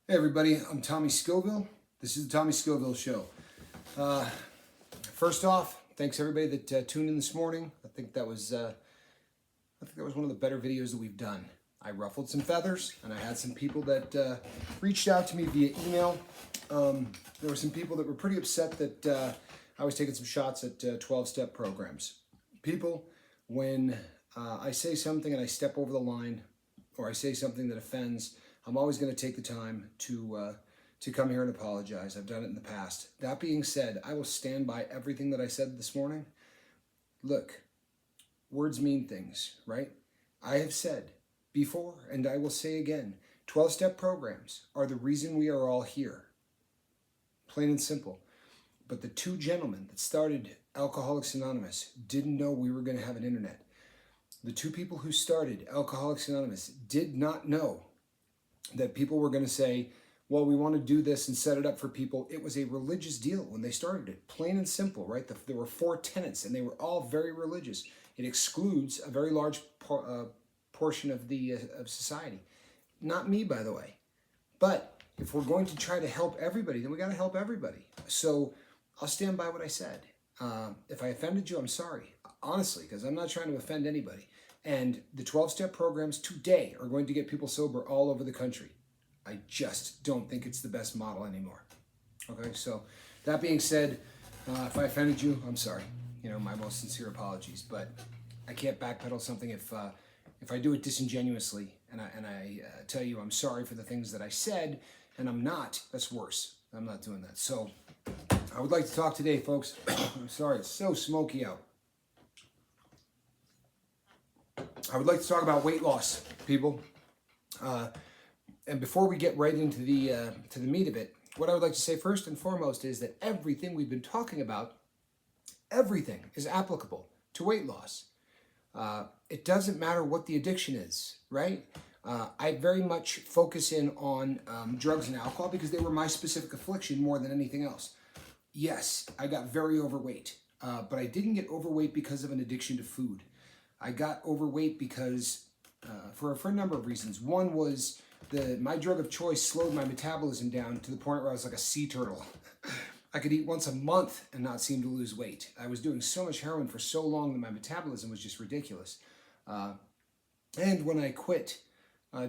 Hey everybody, I'm Tommy Scoville. This is the Tommy Scoville Show. Uh, First off, thanks everybody that tuned in this morning. I think that was one of the better videos that we've done. I ruffled some feathers, and I had some people that reached out to me via email. There were some people that were pretty upset that I was taking some shots at 12-step programs. People, when I say something and I step over the line, or I say something that offends, I'm always going to take the time to come here and apologize. I've done it in the past. That being said, I will stand by everything that I said this morning. Look, words mean things, right? I have said before, and I will say again, 12-step programs are the reason we are all here. Plain and simple. But the two gentlemen that started Alcoholics Anonymous didn't know we were going to have an internet. The two people who started Alcoholics Anonymous did not know that people were going to say, well, we want to do this and set it up for people. It was a religious deal when they started it, plain and simple, right? There were 4 tenets, and they were all very religious. It excludes a very large portion of of society. Not me, by the way. But if we're going to try to help everybody, then we got to help everybody. So I'll stand by what I said. If I offended you, I'm sorry. Honestly, because I'm not trying to offend anybody. And the 12-step programs today are going to get people sober all over the country. I just don't think it's the best model anymore. Okay, so that being said, if I offended you, I'm sorry. My most sincere apologies. But I can't backpedal something if I do it disingenuously and I tell you I'm sorry for the things that I said, and I'm not. That's worse. I'm not doing that. So I would like to talk today, folks. I'm sorry, it's so smoky out. I would like to talk about weight loss, people. And before we get right into the meat of it, what I would like to say first and foremost is that everything we've been talking about, everything is applicable to weight loss. It doesn't matter what the addiction is, right? I very much focus in on drugs and alcohol because they were my specific affliction more than anything else. Yes, I got very overweight, but I didn't get overweight because of an addiction to food. I got overweight because, for a number of reasons. One was my drug of choice slowed my metabolism down to the point where I was like a sea turtle. I could eat once a month and not seem to lose weight. I was doing so much heroin for so long that my metabolism was just ridiculous. And when I quit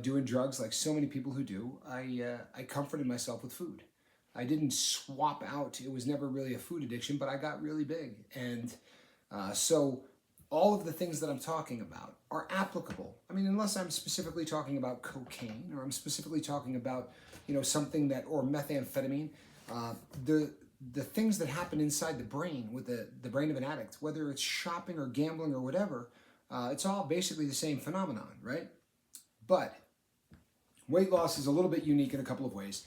doing drugs, like so many people who do, I comforted myself with food. I didn't swap out. It was never really a food addiction, but I got really big. And so all of the things that I'm talking about are applicable. I mean, unless I'm specifically talking about cocaine or I'm specifically talking about, something or methamphetamine, the things that happen inside the brain with the brain of an addict, whether it's shopping or gambling or whatever, it's all basically the same phenomenon, right? But weight loss is a little bit unique in a couple of ways.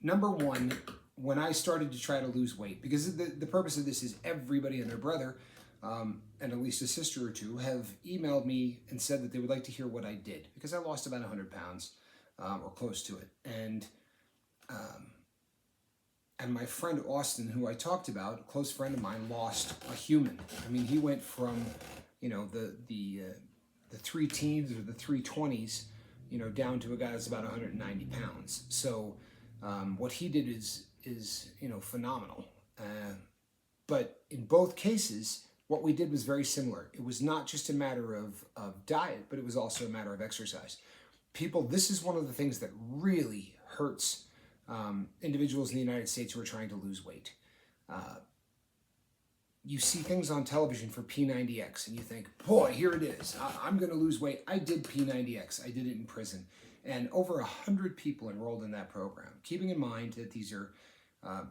Number one, when I started to try to lose weight, because the purpose of this is everybody and their brother, and at least a sister or two, have emailed me and said that they would like to hear what I did, because I lost about 100 pounds, or close to it. And my friend Austin, who I talked about, a close friend of mine, lost a human. I mean, he went from, the 3 teens or the 320s, down to a guy that's about 190 pounds. So what he did is phenomenal. But in both cases, what we did was very similar. It was not just a matter of diet, but it was also a matter of exercise. People, this is one of the things that really hurts individuals in the United States who are trying to lose weight. You see things on television for P90X and you think, boy, here it is. I'm going to lose weight. I did P90X. I did it in prison. And over 100 people enrolled in that program. Keeping in mind that these are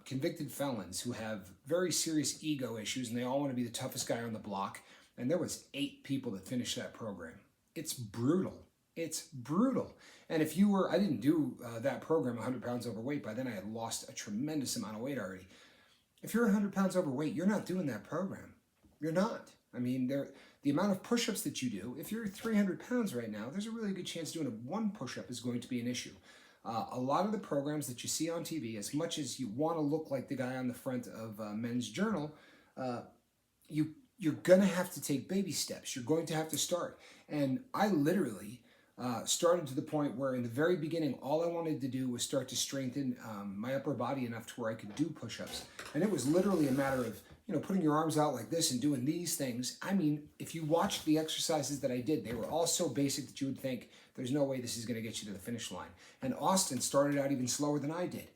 convicted felons who have very serious ego issues and they all want to be the toughest guy on the block. And there was 8 people that finished that program. It's brutal. It's brutal. And if you were, I didn't do that program 100 pounds overweight. By then I had lost a tremendous amount of weight already. If you're 100 pounds overweight, you're not doing that program. You're not. I mean, the amount of push-ups that you do, if you're 300 pounds right now, there's a really good chance doing a 1 push-up is going to be an issue. A lot of the programs that you see on TV, as much as you want to look like the guy on the front of Men's Journal, you're going to have to take baby steps. You're going to have to start. And I literally started to the point where in the very beginning, all I wanted to do was start to strengthen my upper body enough to where I could do push-ups. And it was literally a matter of, putting your arms out like this and doing these things. I mean, if you watched the exercises that I did, they were all so basic that you would think there's no way this is going to get you to the finish line. And Austin started out even slower than I did.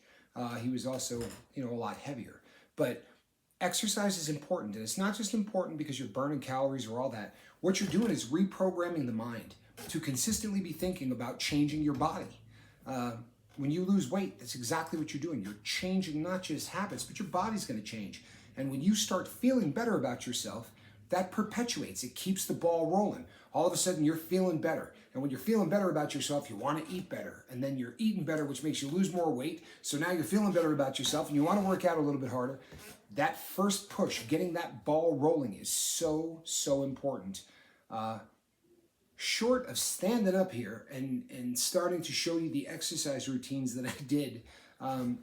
He was also, a lot heavier. But exercise is important, and it's not just important because you're burning calories or all that. What you're doing is reprogramming the mind to consistently be thinking about changing your body. When you lose weight, that's exactly what you're doing. You're changing not just habits, but your body's going to change. And when you start feeling better about yourself, that perpetuates. It keeps the ball rolling. All of a sudden, you're feeling better. And when you're feeling better about yourself, you want to eat better. And then you're eating better, which makes you lose more weight. So now you're feeling better about yourself, and you want to work out a little bit harder. That first push, getting that ball rolling, is so, so important. Short of standing up here and starting to show you the exercise routines that I did,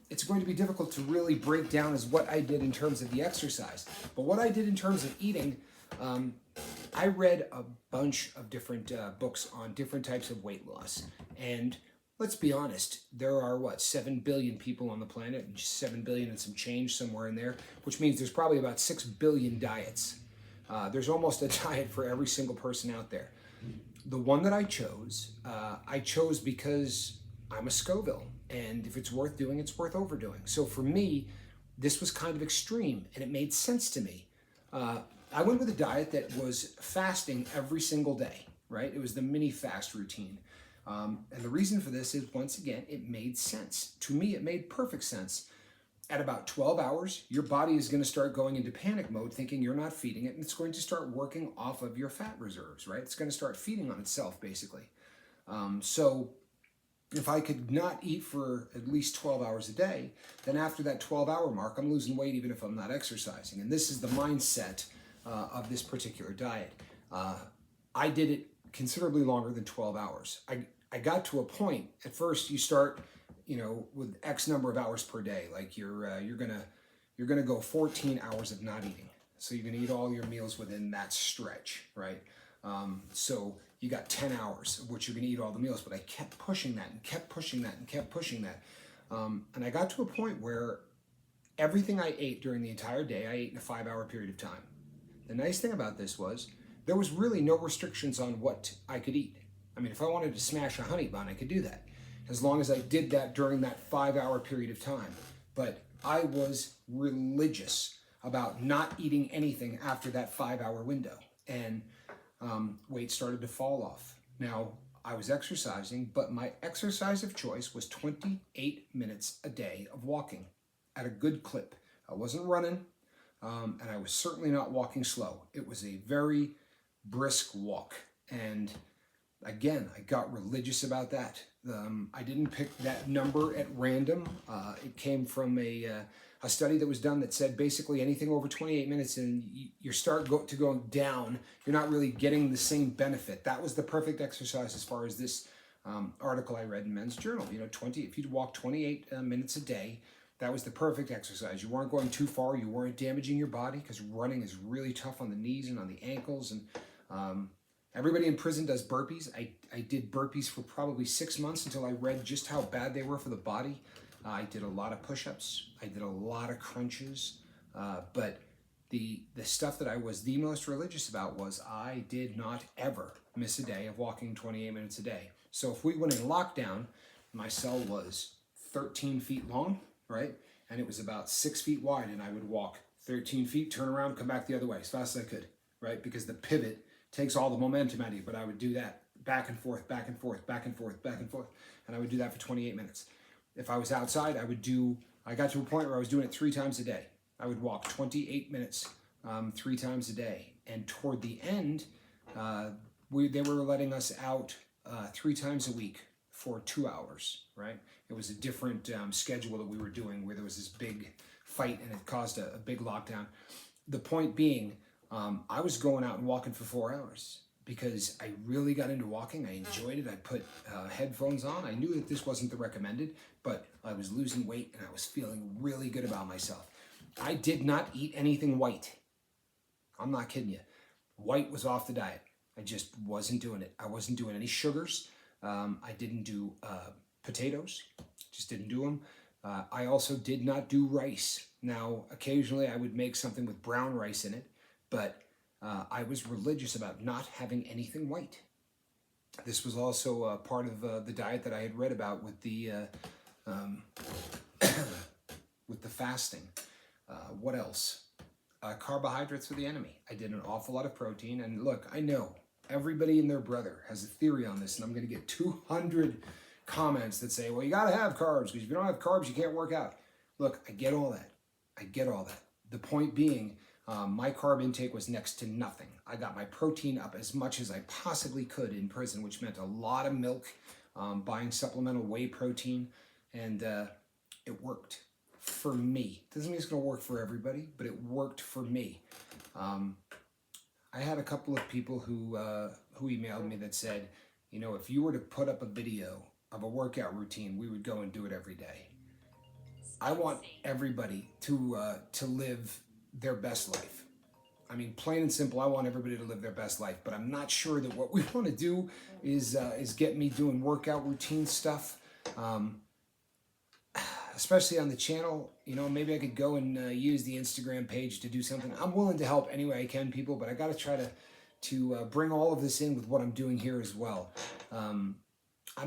it's going to be difficult to really break down as what I did in terms of the exercise. But what I did in terms of eating, I read a bunch of different books on different types of weight loss. And let's be honest, there are, 7 billion people on the planet, and 7 billion and some change somewhere in there, which means there's probably about 6 billion diets. There's almost a diet for every single person out there. The one that I chose because I'm a Scoville, and if it's worth doing, it's worth overdoing. So for me, this was kind of extreme, and it made sense to me. I went with a diet that was fasting every single day, right? It was the mini fast routine. And the reason for this is, once again, it made sense. To me, it made perfect sense. At about 12 hours, your body is going to start going into panic mode, thinking you're not feeding it, and it's going to start working off of your fat reserves, right? It's going to start feeding on itself, basically. So if I could not eat for at least 12 hours a day, then after that 12-hour mark, I'm losing weight even if I'm not exercising. And this is the mindset of this particular diet. I did it considerably longer than 12 hours. I got to a point, at first you start, with X number of hours per day. Like you're gonna go 14 hours of not eating. So you're gonna eat all your meals within that stretch, right? So you got 10 hours of which you're gonna eat all the meals, but I kept pushing that and kept pushing that and kept pushing that. And I got to a point where everything I ate during the entire day, I ate in a 5-hour period of time. The nice thing about this was there was really no restrictions on what I could eat. I mean, if I wanted to smash a honey bun, I could do that, as long as I did that during that 5-hour period of time. But I was religious about not eating anything after that 5-hour window. And weight started to fall off. Now, I was exercising, but my exercise of choice was 28 minutes a day of walking at a good clip. I wasn't running, and I was certainly not walking slow. It was a very brisk walk. And again, I got religious about that. I didn't pick that number at random. It came from a study that was done that said basically anything over 28 minutes and you start to go down, you're not really getting the same benefit. That was the perfect exercise as far as this article I read in Men's Journal. If you'd walk 28 minutes a day, that was the perfect exercise. You weren't going too far. You weren't damaging your body, because running is really tough on the knees and on the ankles. And everybody in prison does burpees. I did burpees for probably 6 months until I read just how bad they were for the body. I did a lot of push-ups. I did a lot of crunches. But the stuff that I was the most religious about was I did not ever miss a day of walking 28 minutes a day. So if we went in lockdown, my cell was 13 feet long, right? And it was about 6 feet wide, and I would walk 13 feet, turn around, come back the other way as fast as I could, right? Because the pivot takes all the momentum out of you, but I would do that back and forth, back and forth, back and forth, back and forth, and I would do that for 28 minutes. If I was outside, I got to a point where I was doing it 3 times a day. I would walk 28 minutes 3 times a day, and toward the end, they were letting us out 3 times a week for 2 hours, right? It was a different schedule that we were doing, where there was this big fight and it caused a big lockdown. The point being, I was going out and walking for 4 hours because I really got into walking. I enjoyed it. I put headphones on. I knew that this wasn't the recommended, but I was losing weight and I was feeling really good about myself. I did not eat anything white. I'm not kidding you. White was off the diet. I just wasn't doing it. I wasn't doing any sugars. I didn't do potatoes, just didn't do them. I also did not do rice. Now, occasionally I would make something with brown rice in it, but I was religious about not having anything white. This was also part of the diet that I had read about with the um, with the fasting. What else? Carbohydrates are the enemy. I did an awful lot of protein, and look, I know everybody and their brother has a theory on this, and I'm going to get 200 comments that say, well, you got to have carbs, because if you don't have carbs, you can't work out. Look, I get all that. I get all that. The point being, my carb intake was next to nothing. I got my protein up as much as I possibly could in prison, which meant a lot of milk, buying supplemental whey protein, and it worked for me. Doesn't mean it's going to work for everybody, but it worked for me. I had a couple of people who emailed me that said, you know, if you were to put up a video of a workout routine, we would go and do it every day. I want everybody to live their best life. I mean, plain and simple, I want everybody to live their best life, but I'm not sure that what we want to do is get me doing workout routine stuff. Especially on the channel, you know, maybe I could go and use the Instagram page to do something. I'm willing to help any way I can, people, but I got to try to bring all of this in with what I'm doing here as well. I'm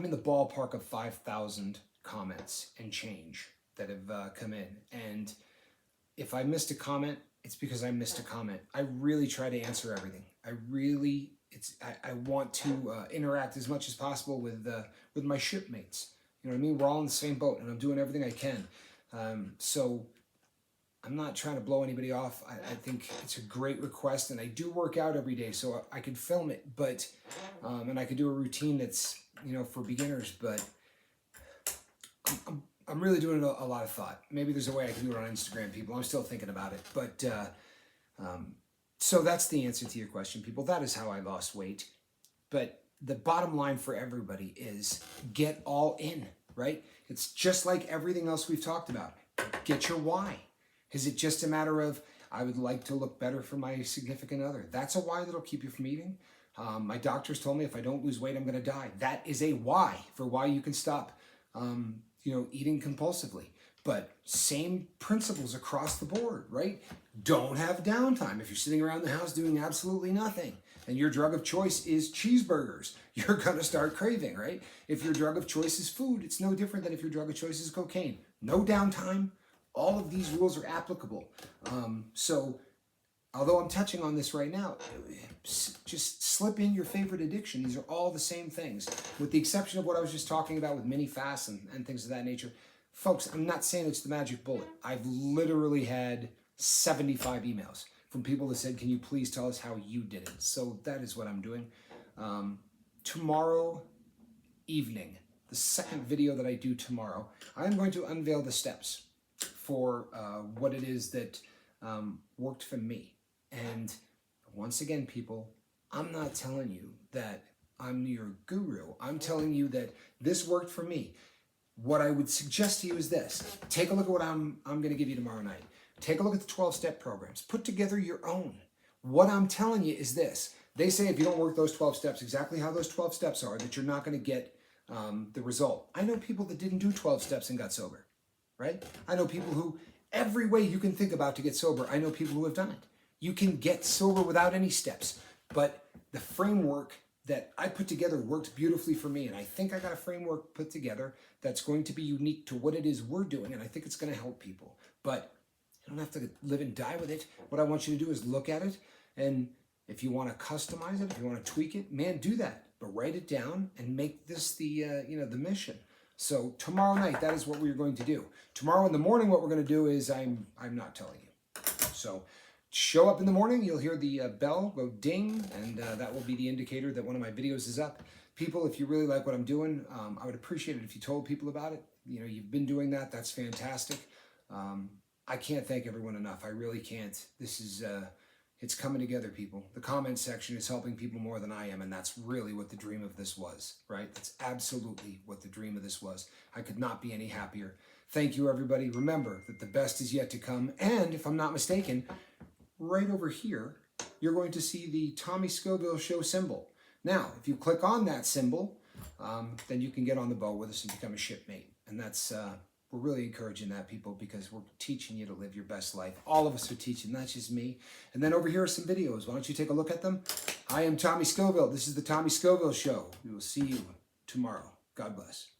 in the ballpark of 5,000 comments and change that have come in, and if I missed a comment, it's because I missed a comment. I really try to answer everything. I want to interact as much as possible with my shipmates. You know what I mean? We're all in the same boat, and I'm doing everything I can. So I'm not trying to blow anybody off. I think it's a great request, and I do work out every day, so I could film it, but and I could do a routine that's, you know, for beginners, but I'm really doing a lot of thought. Maybe there's a way I can do it on Instagram, people. I'm still thinking about it, but so that's the answer to your question, people. That is how I lost weight. But the bottom line for everybody is get all in, right? It's just like everything else we've talked about. Get your why. Is it just a matter of, I would like to look better for my significant other? That's a why that'll keep you from eating. My doctors told me if I don't lose weight, I'm going to die. That is a why for why you can stop, eating compulsively. But same principles across the board, right? Don't have downtime. If you're sitting around the house doing absolutely nothing, and your drug of choice is cheeseburgers, you're going to start craving, right? If your drug of choice is food, it's no different than if your drug of choice is cocaine. No downtime. All of these rules are applicable. So although I'm touching on this right now, just slip in your favorite addiction. These are all the same things, with the exception of what I was just talking about with mini fasts and things of that nature. Folks, I'm not saying it's the magic bullet. I've literally had 75 emails from people that said, can you please tell us how you did it? So that is what I'm doing. Tomorrow evening, the second video that I do tomorrow, I'm going to unveil the steps for what it is that worked for me. And once again, people, I'm not telling you that I'm your guru. I'm telling you that this worked for me. What I would suggest to you is this. Take a look at what I'm going to give you tomorrow night. Take a look at the 12-step programs. Put together your own. What I'm telling you is this. They say if you don't work those 12 steps, exactly how those 12 steps are, that you're not going to get the result. I know people that didn't do 12 steps and got sober, right? I know people who, every way you can think about to get sober, I know people who have done it. You can get sober without any steps, but the framework that I put together worked beautifully for me, and I think I got a framework put together that's going to be unique to what it is we're doing, and I think it's going to help people. But you don't have to live and die with it. What I want you to do is look at it, and if you want to customize it, if you want to tweak it, man, do that. But write it down and make this the the mission. So tomorrow night, that is what we're going to do. Tomorrow in the morning, what we're going to do is I'm not telling you. So show up in the morning, you'll hear the bell go ding, and that will be the indicator that one of my videos is up. People, if you really like what I'm doing, I would appreciate it if you told people about it. You know, you've been doing that. That's fantastic. I can't thank everyone enough. I really can't. This is, it's coming together, people. The comment section is helping people more than I am, and that's really what the dream of this was, right? That's absolutely what the dream of this was. I could not be any happier. Thank you, everybody. Remember that the best is yet to come, and if I'm not mistaken, right over here, you're going to see the Tommy Scoville Show symbol. Now, if you click on that symbol, then you can get on the boat with us and become a shipmate. And that's, we're really encouraging that, people, because we're teaching you to live your best life. All of us are teaching, not just me. And then over here are some videos. Why don't you take a look at them? I am Tommy Scoville. This is the Tommy Scoville Show. We will see you tomorrow. God bless.